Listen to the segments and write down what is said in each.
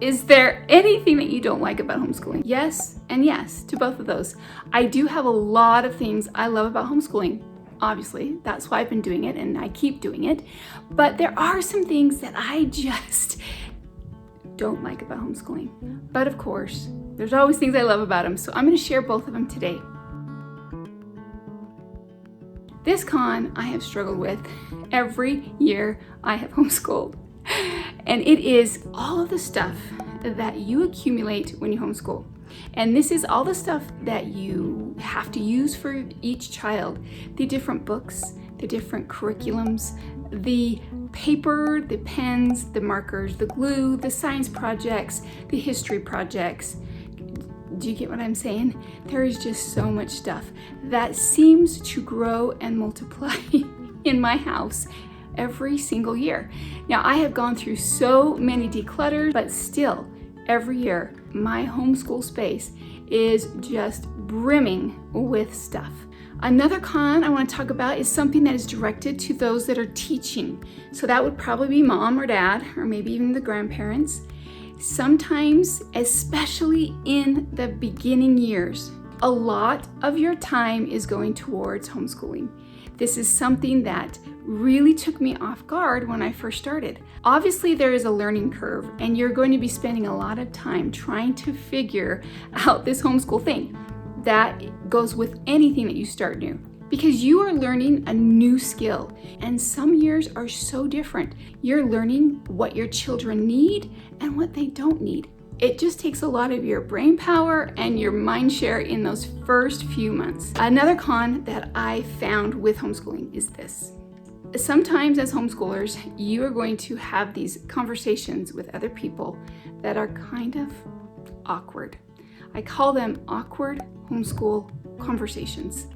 Is there anything that you don't like about homeschooling? Yes and yes to both of those. I do have a lot of things I love about homeschooling. Obviously, that's why I've been doing it and I keep doing it. But there are some things that I just don't like about homeschooling. But of course, there's always things I love about them. So I'm going to share both of them today. This con I have struggled with every year I have homeschooled. And it is all of the stuff that you accumulate when you homeschool. And this is all the stuff that you have to use for each child. The different books, the different curriculums, the paper, the pens, the markers, the glue, the science projects, the history projects. Do you get what I'm saying? There is just so much stuff that seems to grow and multiply in my house every single year. Now, I have gone through so many declutters, but still, every year, my homeschool space is just brimming with stuff. Another con I want to talk about is something that is directed to those that are teaching. So that would probably be mom or dad, or maybe even the grandparents. Sometimes, especially in the beginning years, a lot of your time is going towards homeschooling. This is something that really took me off guard when I first started. Obviously, there is a learning curve, and you're going to be spending a lot of time trying to figure out this homeschool thing. That goes with anything that you start new, because you are learning a new skill, and some years are so different. You're learning what your children need and what they don't need. It just takes a lot of your brain power and your mind share in those first few months. Another con that I found with homeschooling is this. Sometimes as homeschoolers, you are going to have these conversations with other people that are kind of awkward. I call them awkward homeschool conversations.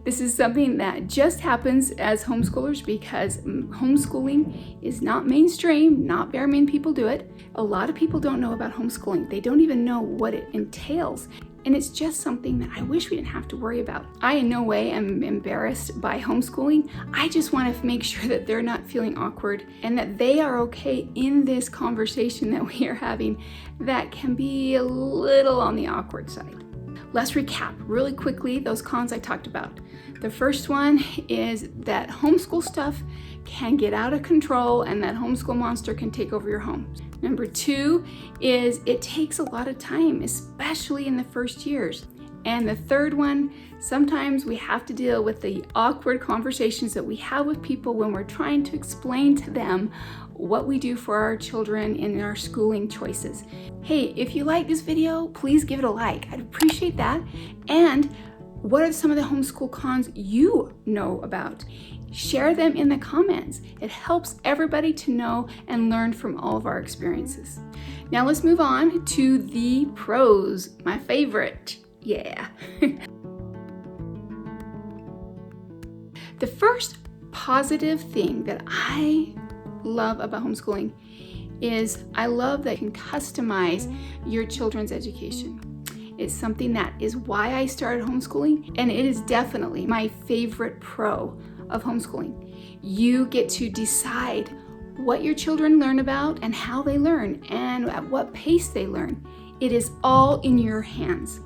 This is something that just happens as homeschoolers because homeschooling is not mainstream, not very many people do it. A lot of people don't know about homeschooling. They don't even know what it entails. And it's just something that I wish we didn't have to worry about. I in no way am embarrassed by homeschooling. I just want to make sure that they're not feeling awkward and that they are okay in this conversation that we are having that can be a little on the awkward side. Let's recap really quickly those cons I talked about. The first one is that homeschool stuff can get out of control and that homeschool monster can take over your home. Number two is it takes a lot of time, especially in the first years. And the third one, sometimes we have to deal with the awkward conversations that we have with people when we're trying to explain to them what we do for our children in our schooling choices. Hey, if you like this video, please give it a like. I'd appreciate that. And what are some of the homeschool cons you know about? Share them in the comments. It helps everybody to know and learn from all of our experiences. Now let's move on to the pros, my favorite. Yeah. The first positive thing that I love about homeschooling is I love that you can customize your children's education. It's something that is why I started homeschooling, and it is definitely my favorite pro of homeschooling. You get to decide what your children learn about and how they learn and at what pace they learn. It is all in your hands.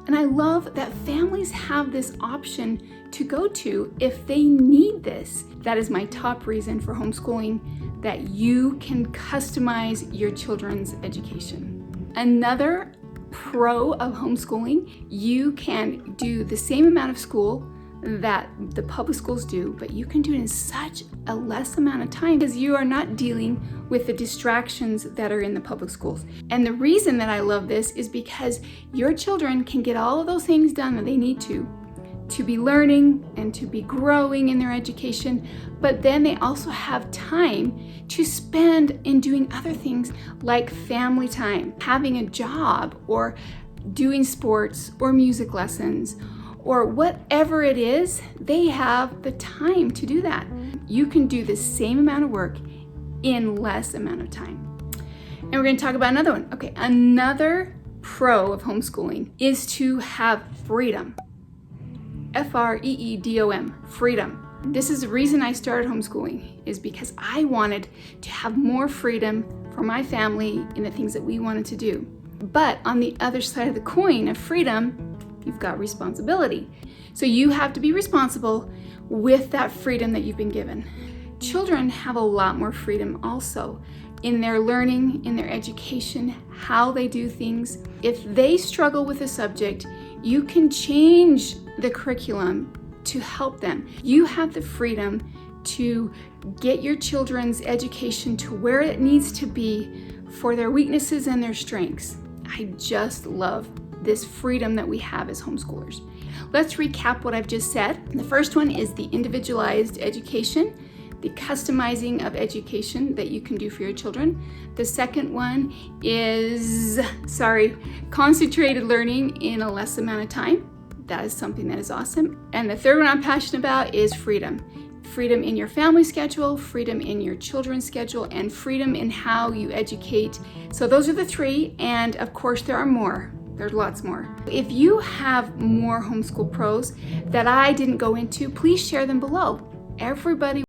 And I love that families have this option to go to if they need this. That is my top reason for homeschooling, that you can customize your children's education. Another pro of homeschooling, you can do the same amount of school that the public schools do, but you can do it in such a less amount of time because you are not dealing with the distractions that are in the public schools. And the reason that I love this is because your children can get all of those things done that they need to be learning and to be growing in their education, but then they also have time to spend in doing other things like family time, having a job, or doing sports or music lessons, or whatever it is, they have the time to do that. You can do the same amount of work in less amount of time. And we're going to talk about another one. Okay, another pro of homeschooling is to have freedom. Freedom. Freedom. This is the reason I started homeschooling, is because I wanted to have more freedom for my family in the things that we wanted to do. But on the other side of the coin of freedom, you've got responsibility. So you have to be responsible with that freedom that you've been given. Children have a lot more freedom also in their learning, in their education, how they do things. If they struggle with a subject, you can change the curriculum to help them. You have the freedom to get your children's education to where it needs to be for their weaknesses and their strengths. I just love this freedom that we have as homeschoolers. Let's recap what I've just said. The first one is the individualized education, the customizing of education that you can do for your children. The second one is, concentrated learning in a less amount of time. That is something that is awesome. And the third one I'm passionate about is freedom. Freedom in your family schedule, freedom in your children's schedule, and freedom in how you educate. So those are the three, and of course there are more. There's lots more. If you have more homeschool pros that I didn't go into, please share them below. Everybody